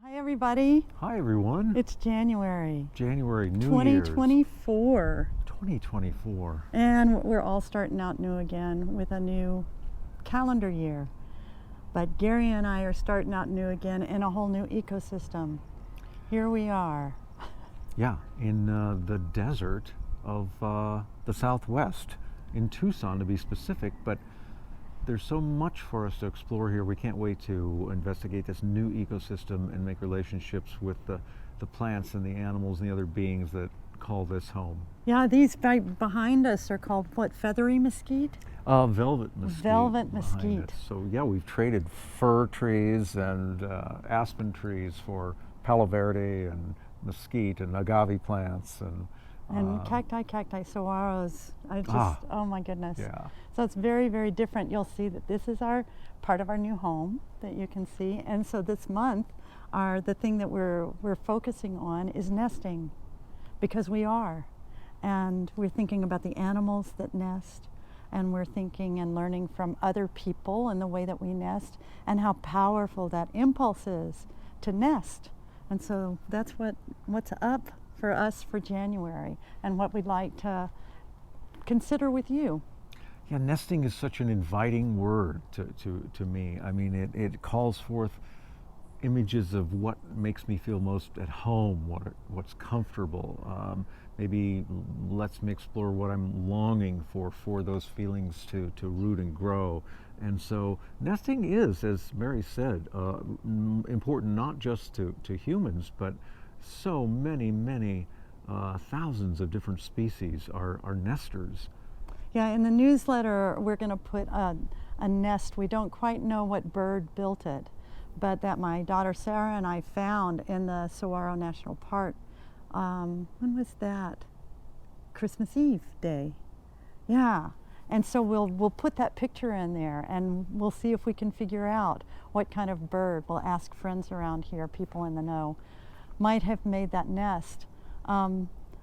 Hi, everybody. Hi, everyone. It's January January, New 2024. 2024. And we're all starting out new again with a new calendar year. But Gary and I are starting out new again in a whole new ecosystem. Here we are. Yeah, in the desert of the Southwest, in Tucson to be specific, but there's so much for us to explore here. We can't wait to investigate this new ecosystem and make relationships with the plants and the animals and the other beings that call this home. Yeah, these behind us are called what, feathery mesquite? Velvet mesquite. Velvet behind mesquite. it. So yeah, we've traded fir trees and aspen trees for palo verde and mesquite and agave plants and cacti, saguaros. Oh my goodness. yeah. So it's very, very different. You'll see that this is our part of our new home that you can see. And so this month, the thing that we're focusing on is nesting, because we are. And we're thinking about the animals that nest, and we're thinking and learning from other people and the way that we nest and how powerful that impulse is to nest. And so that's what's up for us for January and what we'd like to consider with you. Yeah, nesting is such an inviting word to me. I mean, it calls forth images of what makes me feel most at home, what's comfortable. Maybe lets me explore what I'm longing for those feelings to root and grow. And so nesting is, as Mary said, important not just to humans, but so many thousands of different species are nesters. Yeah, in the newsletter, we're going to put a nest. We don't quite know what bird built it, but that my daughter Sarah and I found in the Saguaro National Park. When was that? Christmas Eve day. Yeah. And so we'll put that picture in there, and we'll see if we can figure out what kind of bird. We'll ask friends around here, people in the know, might have made that nest.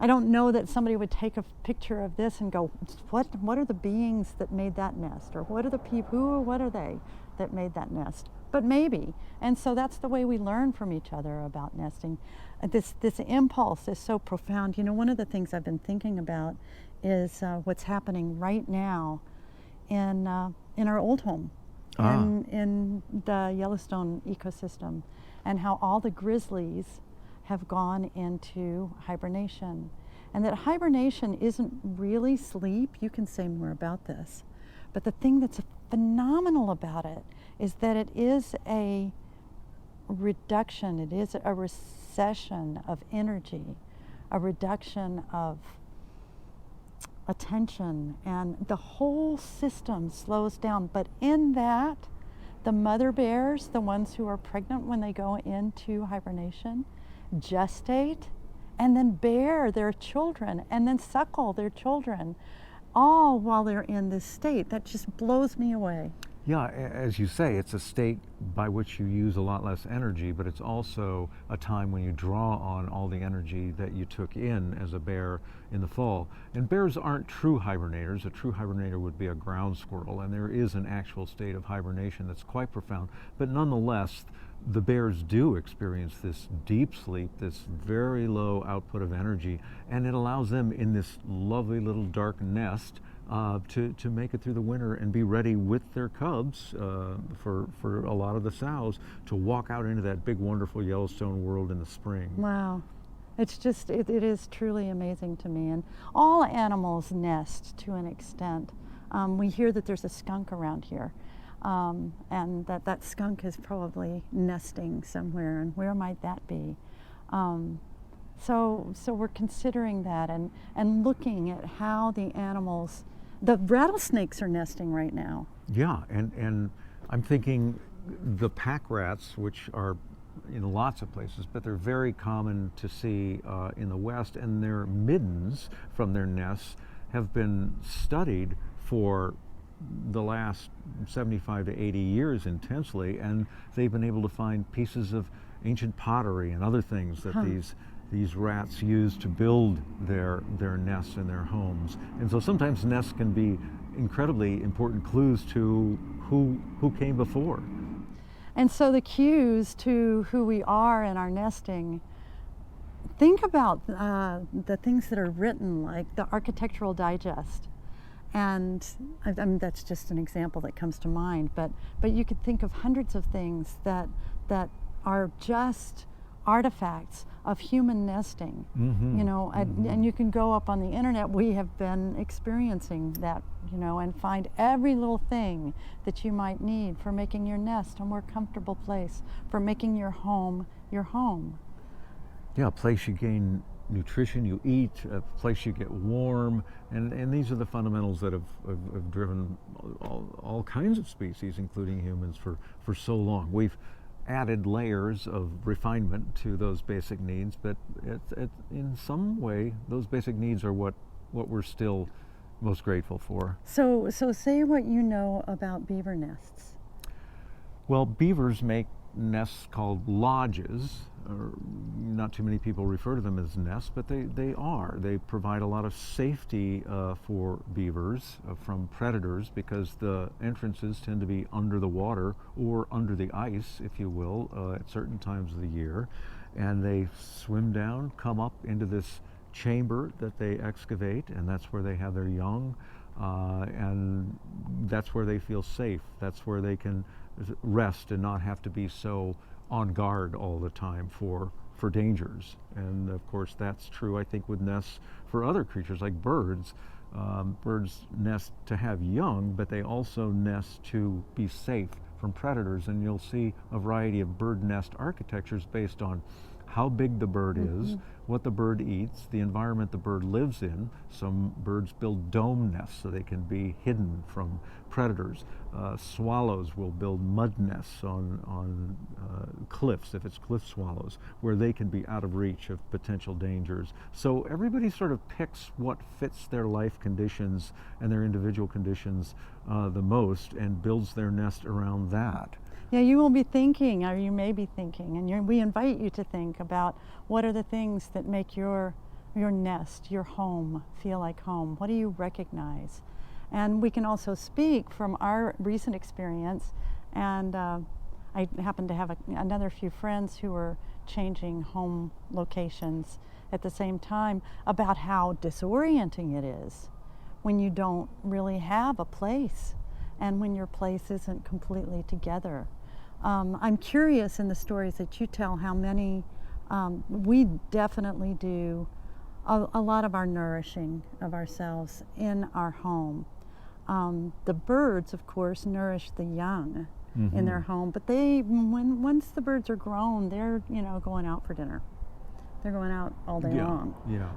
I don't know that somebody would take a picture of this and go, what are the beings that made that nest? Or what are the people, what are they that made that nest? But maybe. And so that's the way we learn from each other about nesting. This impulse is so profound. You know, one of the things I've been thinking about is what's happening right now in our old home, in the Yellowstone ecosystem, and how all the grizzlies have gone into hibernation. And that hibernation isn't really sleep. You can say more about this. But the thing that's phenomenal about it is that it is a reduction, it is a recession of energy, a reduction of attention, and the whole system slows down. But in that, the mother bears, the ones who are pregnant when they go into hibernation, gestate and then bear their children and then suckle their children, all while they're in this state. That just blows me away. Yeah, as you say, it's a state by which you use a lot less energy, but it's also a time when you draw on all the energy that you took in as a bear in the fall. And bears aren't true hibernators. A true hibernator would be a ground squirrel, and there is an actual state of hibernation that's quite profound. But nonetheless, the bears do experience this deep sleep, this very low output of energy, and it allows them in this lovely little dark nest to make it through the winter and be ready with their cubs for a lot of the sows to walk out into that big, wonderful Yellowstone world in the spring. Wow. It's just, it is truly amazing to me. And all animals nest to an extent. We hear that there's a skunk around here. And that skunk is probably nesting somewhere, and where might that be? So we're considering that and looking at how the animals, the rattlesnakes are nesting right now. Yeah, and I'm thinking the pack rats, which are in lots of places, but they're very common to see in the West, and their middens from their nests have been studied for the last 75 to 80 years intensely, and they've been able to find pieces of ancient pottery and other things that these rats use to build their nests and their homes. And so sometimes nests can be incredibly important clues to who came before. And so the cues to who we are in our nesting, think about the things that are written, like the Architectural Digest. And I mean, that's just an example that comes to mind, but you could think of hundreds of things that are just artifacts of human nesting. Mm-hmm. You know, and you can go up on the internet. We have been experiencing that, you know, and find every little thing that you might need for making your nest a more comfortable place, for making your home your home. Yeah, a place you gain nutrition, you eat, a place you get warm, and these are the fundamentals that have driven all kinds of species, including humans, for so long. We've added layers of refinement to those basic needs, but in some way, those basic needs are what we're still most grateful for. So say what you know about beaver nests. Well, beavers make nests called lodges. Not too many people refer to them as nests, but they are. They provide a lot of safety for beavers from predators, because the entrances tend to be under the water or under the ice, if you will, at certain times of the year. And they swim down, come up into this chamber that they excavate, and that's where they have their young. And that's where they feel safe. That's where they can rest and not have to be so on guard all the time for dangers. And of course that's true, I think, with nests for other creatures like birds. Birds nest to have young, but they also nest to be safe from predators, and you'll see a variety of bird nest architectures based on how big the bird is, what the bird eats, the environment the bird lives in. Some birds build dome nests so they can be hidden from predators. Swallows will build mud nests on cliffs, if it's cliff swallows, where they can be out of reach of potential dangers. So everybody sort of picks what fits their life conditions and their individual conditions the most, and builds their nest around that. Yeah, you will be thinking, or you may be thinking, and we invite you to think about what are the things that make your nest, your home, feel like home. What do you recognize? And we can also speak from our recent experience, and I happen to have another few friends who are changing home locations at the same time, about how disorienting it is when you don't really have a place, and when your place isn't completely together. I'm curious in the stories that you tell how many, we definitely do a lot of our nourishing of ourselves in our home. The birds, of course, nourish the young in their home, but once the birds are grown, they're, you know, going out for dinner. They're going out all day long. Yeah.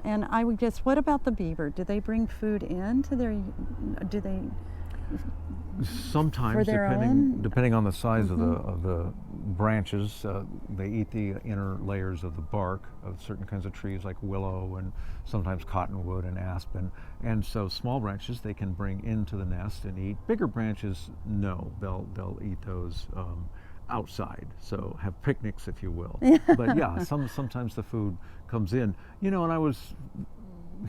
And I would guess, what about the beaver? Do they bring food in to do they? Sometimes, depending on the size of the branches, they eat the inner layers of the bark of certain kinds of trees like willow and sometimes cottonwood and aspen. And so small branches they can bring into the nest and eat. Bigger branches, no, they'll eat those outside. So have picnics, if you will. But yeah, sometimes the food comes in. You know, and I was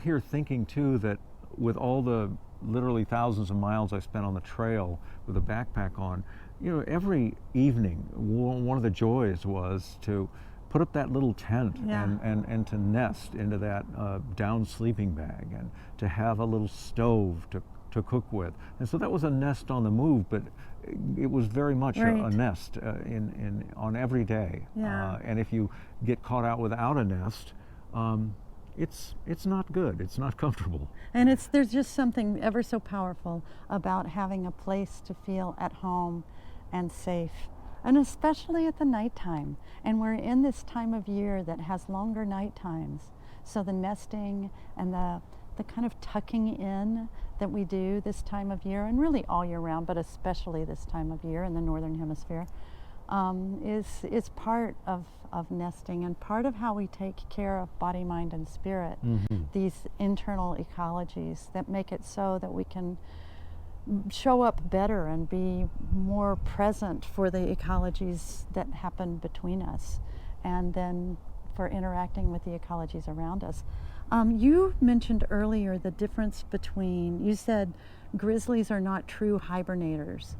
here thinking too that with all the literally thousands of miles I spent on the trail with a backpack on, you know, every evening one of the joys was to put up that little tent and to nest into that down sleeping bag, and to have a little stove to cook with. And so that was a nest on the move, but it was very much a nest on every day. And if you get caught out without a nest, it's not good. It's not comfortable. And there's just something ever so powerful about having a place to feel at home and safe, and especially at the nighttime. And we're in this time of year that has longer night times. So the nesting and the kind of tucking in that we do this time of year, and really all year round, but especially this time of year in the Northern Hemisphere, is part of nesting, and part of how we take care of body, mind, and spirit. These internal ecologies that make it so that we can show up better and be more present for the ecologies that happen between us, and then for interacting with the ecologies around us. You mentioned earlier the difference between, you said grizzlies are not true hibernators.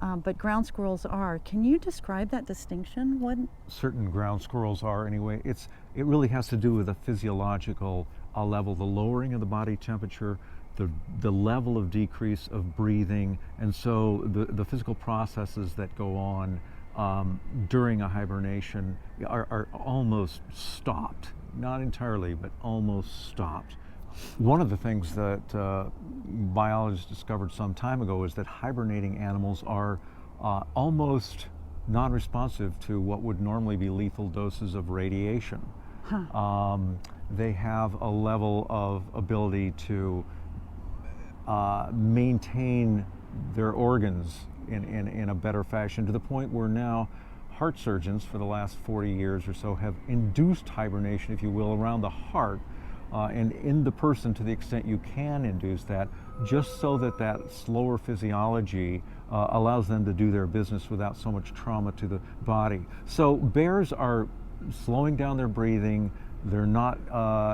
but ground squirrels are. Can you describe that distinction? What? Certain ground squirrels are anyway. It really has to do with a physiological level, the lowering of the body temperature, the level of decrease of breathing, and so the physical processes that go on during a hibernation are almost stopped. Not entirely, but almost stopped. One of the things that biologists discovered some time ago is that hibernating animals are almost non-responsive to what would normally be lethal doses of radiation. They have a level of ability to maintain their organs in a better fashion, to the point where now heart surgeons for the last 40 years or so have induced hibernation, if you will, around the heart and in the person to the extent you can induce that, just so that that slower physiology allows them to do their business without so much trauma to the body. So bears are slowing down their breathing. They're not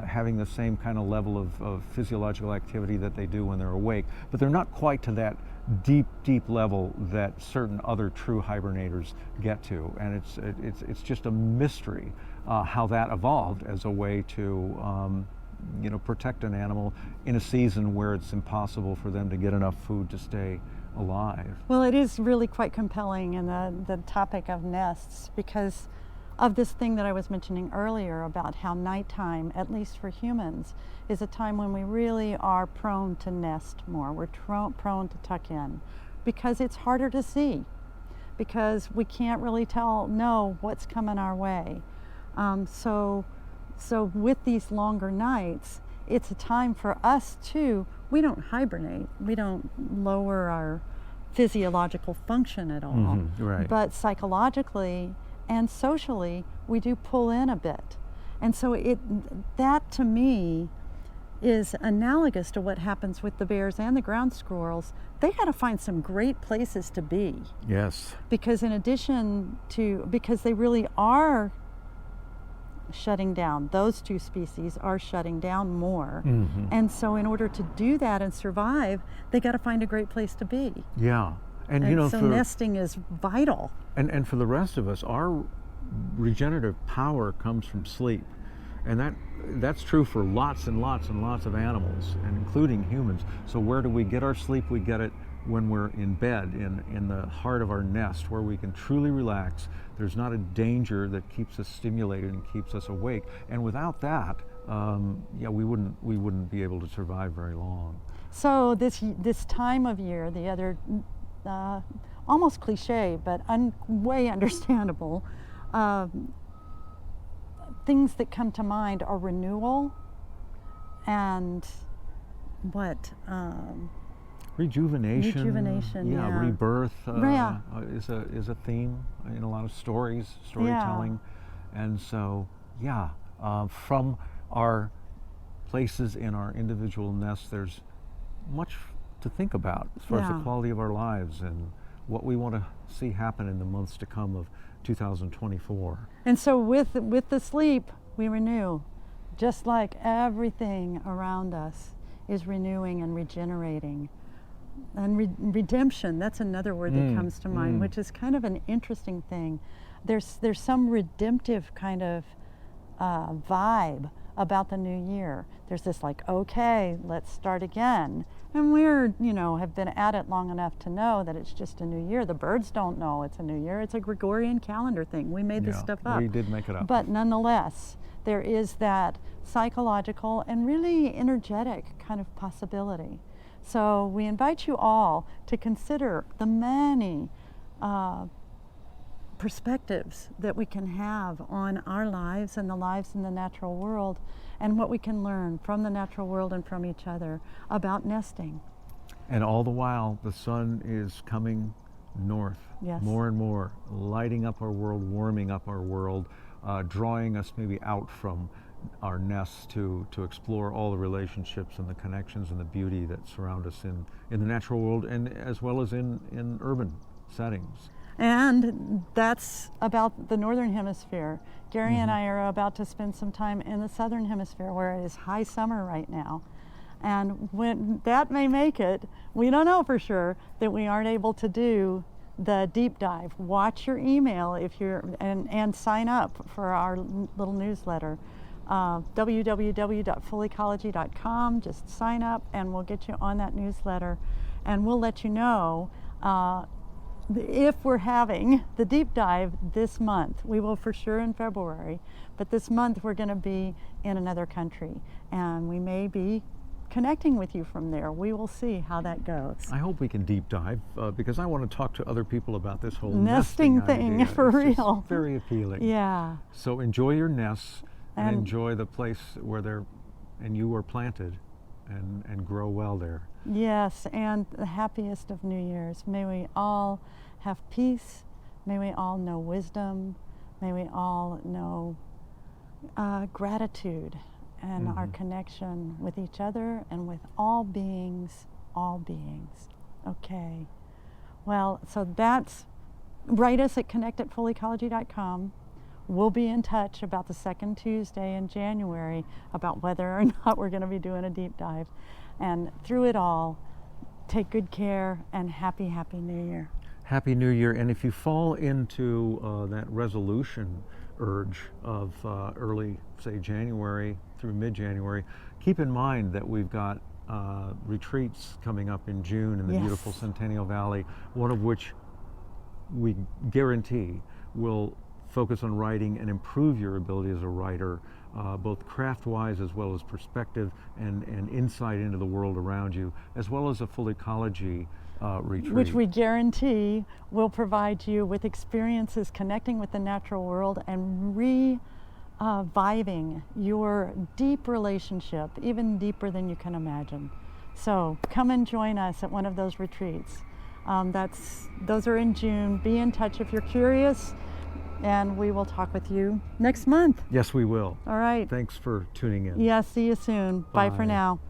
having the same kind of level of physiological activity that they do when they're awake, but they're not quite to that deep level that certain other true hibernators get to. And it's just a mystery how that evolved as a way to protect an animal in a season where it's impossible for them to get enough food to stay alive. Well, it is really quite compelling in the topic of nests, because of this thing that I was mentioning earlier about how nighttime, at least for humans, is a time when we really are prone to nest more. We're prone to tuck in because it's harder to see, because we can't really know what's coming our way. So with these longer nights, it's a time for us too. We don't hibernate. We don't lower our physiological function at all. Right. But psychologically and socially, we do pull in a bit. And so that to me is analogous to what happens with the bears and the ground squirrels. They got to find some great places to be. Yes. Because because they really are shutting down. Those two species are shutting down more. And so in order to do that and survive, they got to find a great place to be. Yeah. And so nesting is vital. And for the rest of us, our regenerative power comes from sleep. And that's true for lots and lots and lots of animals, and including humans. So where do we get our sleep? We get it when we're in bed, in the heart of our nest, where we can truly relax. There's not a danger that keeps us stimulated and keeps us awake. And without that, we wouldn't be able to survive very long. So this time of year, the other almost cliche, but way understandable, things that come to mind are renewal and what? Rejuvenation. Yeah. Rebirth is a theme in a lot of storytelling. And so, from our places in our individual nests, there's much to think about as far as the quality of our lives and what we want to see happen in the months to come of 2024. And so with the sleep, we renew, just like everything around us is renewing and regenerating. And redemption, that's another word that comes to mind, which is kind of an interesting thing. There's some redemptive kind of vibe about the new year. There's this okay, let's start again. And have been at it long enough to know that it's just a new year. The birds don't know it's a new year. It's a Gregorian calendar thing. We made this stuff up. We did make it up. But nonetheless, there is that psychological and really energetic kind of possibility. So we invite you all to consider the many perspectives that we can have on our lives and the lives in the natural world, and what we can learn from the natural world and from each other about nesting. And all the while, the sun is coming north, more and more, lighting up our world, warming up our world, drawing us maybe out from our nests to explore all the relationships and the connections and the beauty that surround us in the natural world, and as well as in urban settings. And that's about the northern hemisphere. Gary and I are about to spend some time in the southern hemisphere, where it is high summer right now. And when that may make it, we don't know for sure, that we aren't able to do the deep dive. Watch your email if you're and sign up for our little newsletter. www.fullecology.com. Just sign up and we'll get you on that newsletter, and we'll let you know if we're having the deep dive this month. We will for sure in February, but this month we're going to be in another country, and we may be connecting with you from there. We will see how that goes. I hope we can deep dive because I want to talk to other people about this whole nesting thing idea. for It's real. just very appealing. Yeah. So enjoy your nests and And- enjoy the place where you were planted, and grow well there. Yes, and the happiest of New Year's. May we all have peace. May we all know wisdom. May we all know gratitude and our connection with each other and with all beings, all beings. Okay. Well, so write us at connect@fullecology.com. We'll be in touch about the second Tuesday in January about whether or not we're going to be doing a deep dive. And through it all, take good care and happy New Year. Happy New Year. And if you fall into that resolution urge of early, say, January through mid-January, keep in mind that we've got retreats coming up in June in the beautiful Centennial Valley, one of which we guarantee will focus on writing and improve your ability as a writer, both craft-wise as well as perspective and insight into the world around you, as well as a full ecology retreat. Which we guarantee will provide you with experiences connecting with the natural world and reviving your deep relationship, even deeper than you can imagine. So come and join us at one of those retreats. Those are in June. Be in touch if you're curious, and we will talk with you next month. Yes, we will. All right. Thanks for tuning in. Yeah, see you soon. Bye for Bye. now.